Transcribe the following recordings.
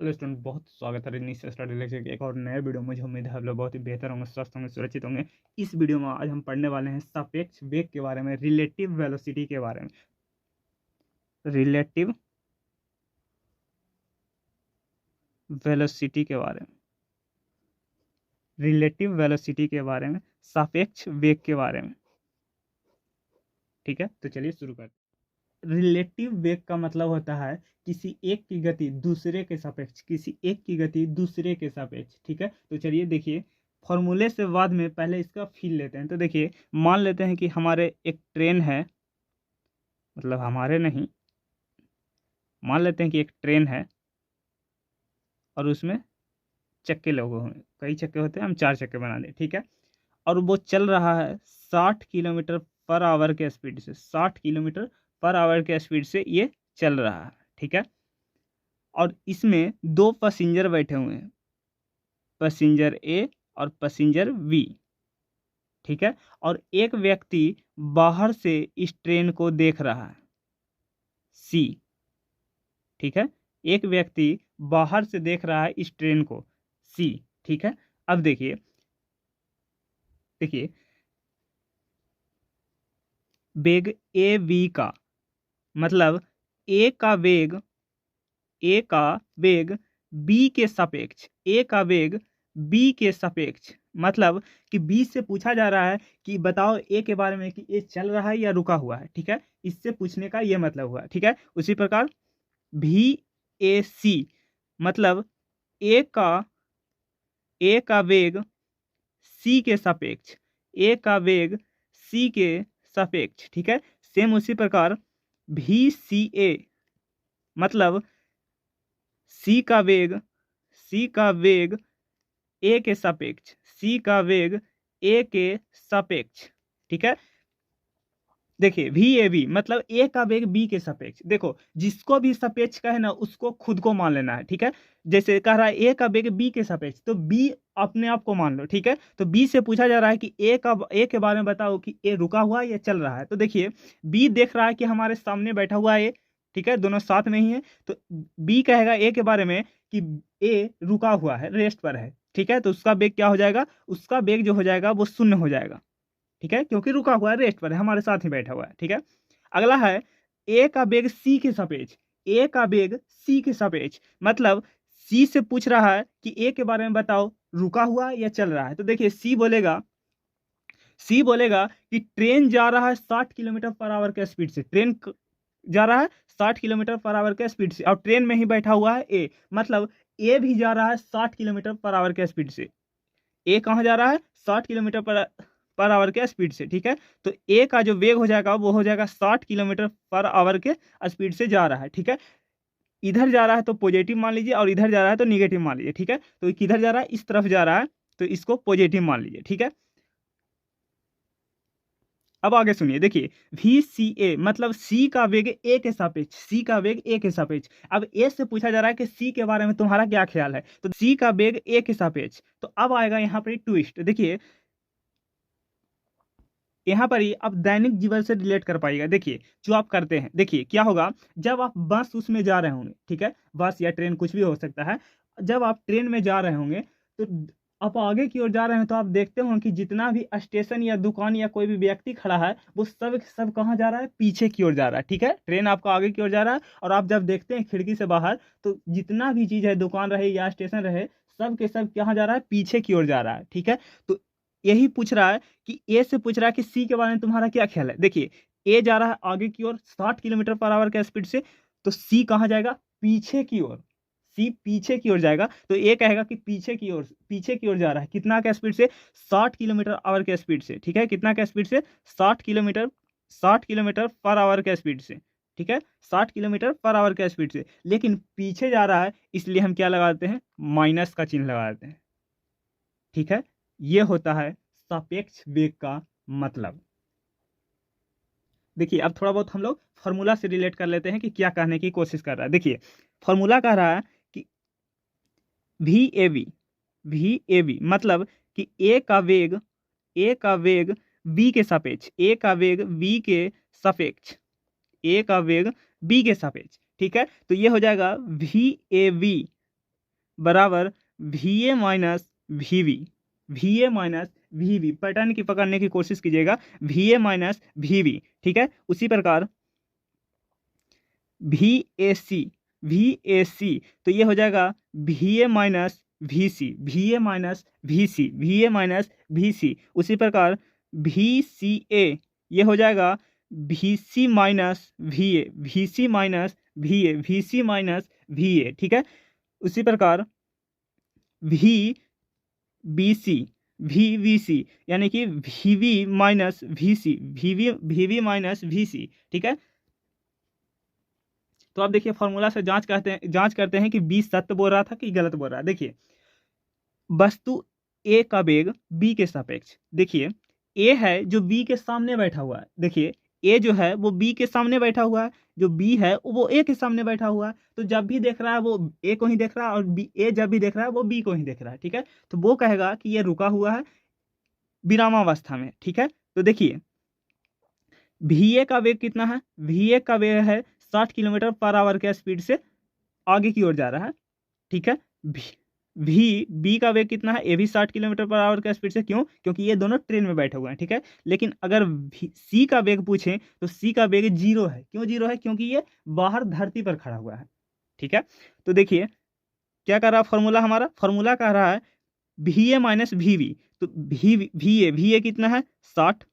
Hello student, बहुत स्वागत है ऋषि स्टडी लेक्चर के एक और नए वीडियो में। मुझे उम्मीद है आप लोग बहुत ही बेहतर होंगे, स्वस्थ होंगे, सुरक्षित होंगे। इस वीडियो में आज हम पढ़ने वाले हैं सापेक्ष वेग के बारे में, रिलेटिव वेलोसिटी के बारे में। रिलेटिव वेलोसिटी के बारे में रिलेटिव वेलोसिटी के बारे में, सापेक्ष वेग के बारे में। ठीक है, तो चलिए शुरू करते हैं। रिलेटिव वेग का मतलब होता है किसी एक की गति दूसरे के सापेक्ष, किसी एक की गति दूसरे के सापेक्ष। ठीक है, तो चलिए देखिए, फॉर्मूले से बाद में पहले इसका फील लेते हैं। तो देखिए, मान लेते हैं कि हमारे एक ट्रेन है, मतलब हमारे नहीं, मान लेते हैं कि एक ट्रेन है और उसमें चक्के लगे हुए हैं। कई चक्के होते हैं, हम 4 चक्के बना दें। ठीक है, और वो चल रहा है 60 किलोमीटर पर आवर के स्पीड से। 60 किलोमीटर पर आवर के स्पीड से ये चल रहा है। ठीक है, और इसमें 2 पैसेंजर बैठे हुए हैं, पैसेंजर ए और पैसेंजर बी। ठीक है, और एक व्यक्ति बाहर से इस ट्रेन को देख रहा है, सी। ठीक है, एक व्यक्ति बाहर से देख रहा है इस ट्रेन को, सी। ठीक है, अब देखिए देखिए वेग ए बी का मतलब ए का वेग बी के सापेक्ष, ए का वेग बी के सापेक्ष। मतलब कि बी से पूछा जा रहा है कि बताओ ए के बारे में कि ए चल रहा है या रुका हुआ है। ठीक है, इससे पूछने का ये मतलब हुआ। ठीक है, उसी प्रकार भी ए सी मतलब ए का ए का वेग सी के सापेक्ष, ए का वेग सी के सापेक्ष। ठीक है, सेम उसी प्रकार भी सी ए मतलब सी का वेग ए के सापेक्ष, सी का वेग ए के सापेक्ष। ठीक है, देखिए वी ए बी मतलब ए का वेग बी के सापेक्ष। देखो, जिसको भी सापेक्ष कहे ना उसको खुद को मान लेना है। ठीक है, जैसे कह रहा है ए का वेग बी के सापेक्ष, तो बी अपने आप को मान लो। ठीक है, तो बी से पूछा जा रहा है कि ए के बारे में बताओ कि ए रुका हुआ है या चल रहा है। तो देखिए, बी देख रहा है कि हमारे सामने बैठा हुआ है ए। ठीक है, दोनों साथ में ही है, तो बी कहेगा ए के बारे में कि ए रुका हुआ है, रेस्ट पर है। ठीक है, तो उसका वेग क्या हो जाएगा, उसका वेग जो हो जाएगा वो 0 हो जाएगा। ठीक है, क्योंकि रुका हुआ है, रेस्ट पर है, हमारे साथ ही बैठा हुआ है। ठीक है, अगला है ए का वेग सी के सापेक्ष, ए का वेग सी के सापेक्ष मतलब सी से पूछ रहा है कि ए के बारे में बताओ, रुका हुआ या चल रहा है। तो देखिए, सी बोलेगा कि ट्रेन जा रहा है 60 किलोमीटर पर आवर के स्पीड से। ट्रेन जा रहा है 60 किलोमीटर पर आवर के स्पीड से और ट्रेन में ही बैठा हुआ है ए, मतलब ए भी जा रहा है 60 किलोमीटर पर आवर के स्पीड से। ए कहाँ जा रहा है, 60 किलोमीटर पर आवर के स्पीड से। ठीक है, तो ए का जो वेग हो जाएगा वो हो जाएगा 60 किलोमीटर पर आवर के स्पीड से जा रहा है। ठीक है, इधर जा रहा है तो पॉजिटिव मान लीजिए और इधर जा रहा है तो निगेटिव मान लीजिए। ठीक है, तो किधर जा रहा है, इस तरफ जा रहा है, तो इसको पॉजिटिव मान लीजिए। ठीक है, अब आगे सुनिए, देखिए वी सी ए मतलब सी का वेग ए के सापेक्ष, सी का वेग ए के सापेक्ष। अब ए से पूछा जा रहा है कि सी के बारे में तुम्हारा क्या ख्याल है, तो सी का वेग ए के सापेक्ष। तो अब आएगा यहाँ पर ट्विस्ट। देखिए, यहाँ पर ही आप दैनिक जीवन से रिलेट कर पाइएगा। देखिए, जो आप करते हैं, देखिए क्या होगा, जब आप बस उसमें जा रहे होंगे, ठीक है, बस या ट्रेन कुछ भी हो सकता है, जब आप ट्रेन में जा रहे होंगे तो आप आगे की ओर जा रहे हैं तो आप देखते होंगे कि जितना भी स्टेशन या दुकान या कोई भी व्यक्ति खड़ा है वो सब कहाँ जा रहा है, पीछे की ओर जा रहा है। ठीक है, ट्रेन आपका आगे की ओर जा रहा है और आप जब देखते हैं खिड़की से बाहर तो जितना भी चीज़ है, दुकान रहे या स्टेशन रहे, सब के सब कहाँ जा रहा है, पीछे की ओर जा रहा है। ठीक है, तो यही पूछ रहा है कि ए से पूछ रहा है कि सी के बारे में तुम्हारा क्या ख्याल है। देखिए, ए जा रहा है आगे की ओर 60 किलोमीटर पर आवर के स्पीड से, तो सी कहाँ जाएगा, पीछे की ओर। सी पीछे की ओर जाएगा, तो ए कहेगा कि पीछे की ओर जा रहा है, कितना के स्पीड से, 60 किलोमीटर आवर के स्पीड से। ठीक है, कितना के स्पीड से, 60 किलोमीटर पर आवर के स्पीड से। ठीक है, 60 किलोमीटर पर आवर के स्पीड से, लेकिन पीछे जा रहा है, इसलिए हम क्या लगाते हैं, माइनस का चिन्ह लगा देते हैं। ठीक है, ये होता है सापेक्ष वेग का मतलब। देखिए, अब थोड़ा बहुत हम लोग फॉर्मूला से रिलेट कर लेते हैं कि क्या कहने की कोशिश कर रहा है। देखिए, फॉर्मूला कह रहा है कि वी ए बी मतलब कि ए का वेग बी के सापेक्ष, ए का वेग बी के सापेक्ष, ए का वेग बी के सापेक्ष। ठीक है, तो ये हो जाएगा वी ए बी बराबर VA minus VB, VA minus VB, pattern की पकड़ने की कोशिश कीजिएगा, VA माइनस VB, ठीक है। उसी प्रकार VAC, VAC तो ये हो जाएगा VA minus VC, VA minus VC, VA minus VC। उसी प्रकार VCA ये हो जाएगा VC minus VA, VC minus VA, VC minus VA, ठीक है। उसी प्रकार VBC, VBC यानी कि VB minus VC, VB minus VC, ठीक है। तो आप देखिए फॉर्मूला से जांच करते हैं कि बी सत्य बोल रहा था कि गलत बोल रहा है। देखिए वस्तु ए का वेग बी के सापेक्ष, देखिए ए है जो बी के सामने बैठा हुआ है, देखिए ए जो है वो बी के सामने बैठा हुआ है, जो बी है वो ए के सामने बैठा हुआ है, तो जब भी देख रहा है वो ए को ही देख रहा है और बी ए जब भी देख रहा है वो बी को ही देख रहा है, ठीक है। तो वो कहेगा कि ये रुका हुआ है विरामावस्था में, ठीक है। तो देखिए VA का वेग कितना है, VA का वेग है 60 किलोमीटर पर आवर के स्पीड से आगे की ओर जा रहा है, ठीक है। बी का वेग कितना है, ये भी 60 किलोमीटर पर आवर के स्पीड से, क्यों, क्योंकि ये दोनों ट्रेन में बैठे हुए हैं, ठीक है। लेकिन अगर सी का वेग पूछें तो सी का वेग 0 है, क्यों 0 है, क्योंकि ये बाहर धरती पर खड़ा हुआ है, ठीक है। तो देखिए क्या कर रहा है फॉर्मूला, हमारा फॉर्मूला कह रहा है VA माइनस VB, तो VA कितना है 60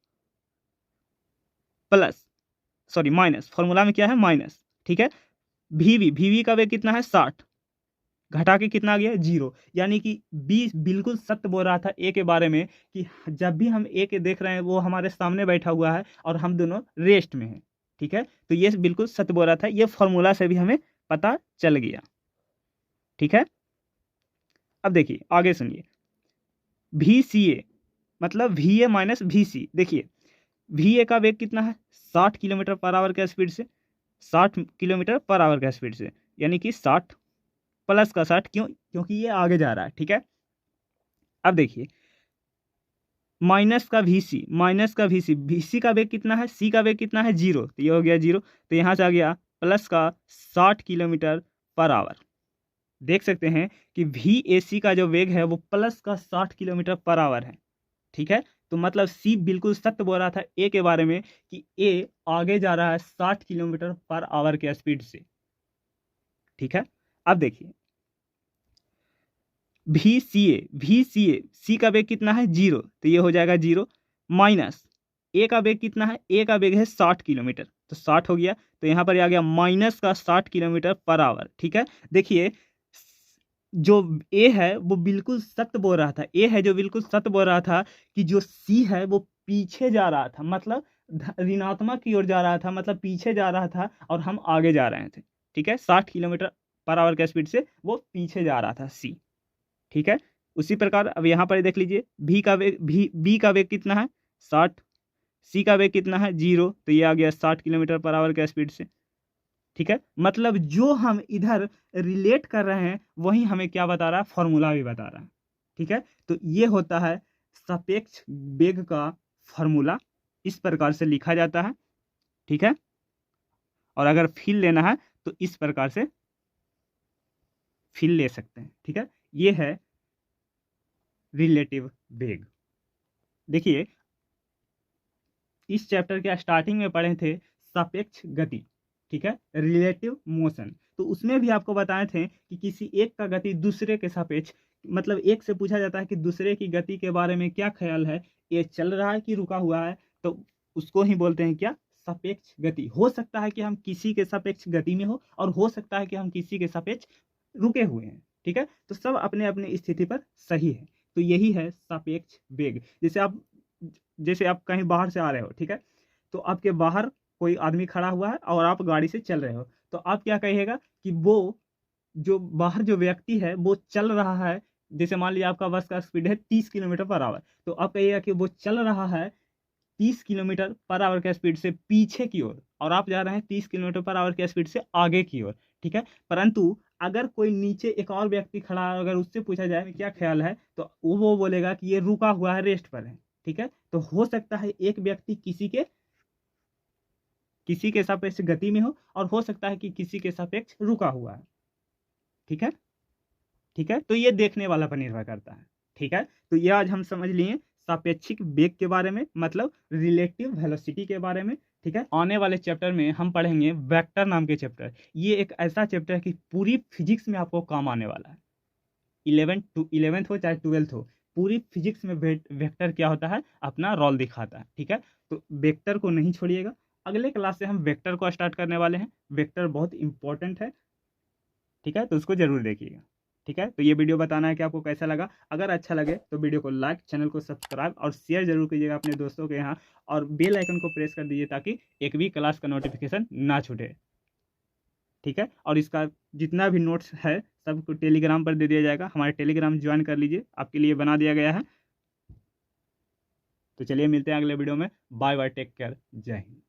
प्लस, सॉरी माइनस, फॉर्मूला में क्या है माइनस, ठीक है। VB का वेग कितना है 60, घटा के कितना आ गया 0, यानी कि बी बिल्कुल सत्य बोल रहा था ए के बारे में कि जब भी हम ए के देख रहे हैं वो हमारे सामने बैठा हुआ है और हम दोनों रेस्ट में हैं, ठीक है। तो ये बिल्कुल सत्य बोल रहा था, ये फॉर्मूला से भी हमें पता चल गया, ठीक है। अब देखिए आगे सुनिए, VCA मतलब VA माइनस VC, देखिए VA का वेग कितना है 60 किलोमीटर पर आवर के स्पीड से, 60 किलोमीटर पर आवर के स्पीड से, यानी कि 60 प्लस का 60, क्यों, क्योंकि ये आगे जा रहा है, ठीक है। अब देखिए माइनस का VC, VC का वेग कितना है, C का वेग कितना है 0, तो ये हो गया 0, तो यहाँ से आ गया प्लस का 60 किलोमीटर पर आवर। देख सकते हैं कि VAC का जो वेग है वो प्लस का 60 किलोमीटर पर आवर है, ठीक है। तो मतलब C बिल्कुल सत्य बोल रहा था ए के बारे में कि ए आगे जा रहा है 60 किलोमीटर पर आवर के स्पीड से, ठीक है। अब देखिए VCA सी का वेग कितना है 0, तो ये हो जाएगा 0, माइनस ए का वेग कितना है, ए का वेग है 60 किलोमीटर, तो 60 हो गया, तो यहाँ पर आ गया माइनस का 60 किलोमीटर पर आवर, ठीक है। देखिए जो ए है वो बिल्कुल सत्य बोल रहा था, ए है जो बिल्कुल सत्य बोल रहा था कि जो सी है वो पीछे जा रहा था, मतलब ऋणात्मक की ओर जा रहा था, मतलब पीछे जा रहा था और हम आगे जा रहे थे, ठीक है। 60 किलोमीटर पर आवर के स्पीड से वो पीछे जा रहा था सी, ठीक है। उसी प्रकार अब यहाँ पर देख लीजिए बी का वेग कितना है 60, सी का वेग कितना है 0, तो ये आ गया 60 किलोमीटर पर आवर के स्पीड से, ठीक है। मतलब जो हम इधर रिलेट कर रहे हैं वही हमें क्या बता रहा है, फॉर्मूला भी बता रहा है, ठीक है। तो ये होता है सापेक्ष वेग का फॉर्मूला, इस प्रकार से लिखा जाता है, ठीक है। और अगर फील लेना है तो इस प्रकार से फील ले सकते हैं, ठीक है। ये है रिलेटिव वेग। देखिए इस चैप्टर के स्टार्टिंग में पढ़े थे सापेक्ष गति, ठीक है, रिलेटिव मोशन, तो उसमें भी आपको बताए थे कि किसी एक का गति दूसरे के सापेक्ष, मतलब एक से पूछा जाता है कि दूसरे की गति के बारे में क्या ख्याल है, ये चल रहा है कि रुका हुआ है, तो उसको ही बोलते हैं क्या, सापेक्ष गति। हो सकता है कि हम किसी के सापेक्ष गति में हो सकता है कि हम किसी के सापेक्ष रुके हुए हैं, ठीक है। तो सब अपने अपने स्थिति पर सही है, तो यही है सापेक्ष वेग। जैसे आप कहीं बाहर से आ रहे हो, ठीक है, तो आपके बाहर कोई आदमी खड़ा हुआ है और आप गाड़ी से चल रहे हो, तो आप क्या कहिएगा कि वो जो बाहर जो व्यक्ति है वो चल रहा है, जैसे मान लीजिए आपका बस का स्पीड है 30 किलोमीटर पर आवर, तो आप कहिएगा कि वो चल रहा है 30 किलोमीटर पर आवर के स्पीड से पीछे की ओर, और आप जा रहे हैं 30 किलोमीटर पर आवर के स्पीड से आगे की ओर, ठीक है। परंतु अगर कोई नीचे एक और व्यक्ति खड़ा है, अगर उससे पूछा जाए क्या ख्याल है, तो वो बोलेगा कि ये रुका हुआ है, रेस्ट पर है, ठीक है। तो हो सकता है एक व्यक्ति किसी के सापेक्ष गति में हो और हो सकता है कि किसी के सापेक्ष रुका हुआ है, ठीक है। ठीक है, तो ये देखने वाला पर निर्भर करता है। ठीक है, तो ये आज हम समझ लिए सापेक्षिक वेग के बारे में, मतलब रिलेटिव वेलोसिटी के बारे में। ठीक है, आने वाले चैप्टर में हम पढ़ेंगे वेक्टर नाम के चैप्टर। ये एक ऐसा चैप्टर है कि पूरी फिजिक्स में आपको काम आने वाला है। 11th हो चाहे 12th हो, पूरी फिजिक्स में वेक्टर क्या होता है अपना रोल दिखाता है। ठीक है, तो वेक्टर को नहीं छोड़िएगा। अगले क्लास से हम वेक्टर को स्टार्ट करने वाले हैं। वेक्टर बहुत इंपॉर्टेंट है। ठीक है, तो उसको जरूर देखिएगा। ठीक है, तो ये वीडियो बताना है कि आपको कैसा लगा। अगर अच्छा लगे तो वीडियो को लाइक, चैनल को सब्सक्राइब और शेयर जरूर कीजिएगा अपने दोस्तों के यहाँ, और बेल आइकन को प्रेस कर दीजिए ताकि एक भी क्लास का नोटिफिकेशन ना छूटे। ठीक है, और इसका जितना भी नोट्स है सबको टेलीग्राम पर दे दिया जाएगा। हमारे टेलीग्राम ज्वाइन कर लीजिए, आपके लिए बना दिया गया है। तो चलिए मिलते हैं अगले वीडियो में। बाय बाय, टेक केयर, जय हिंद।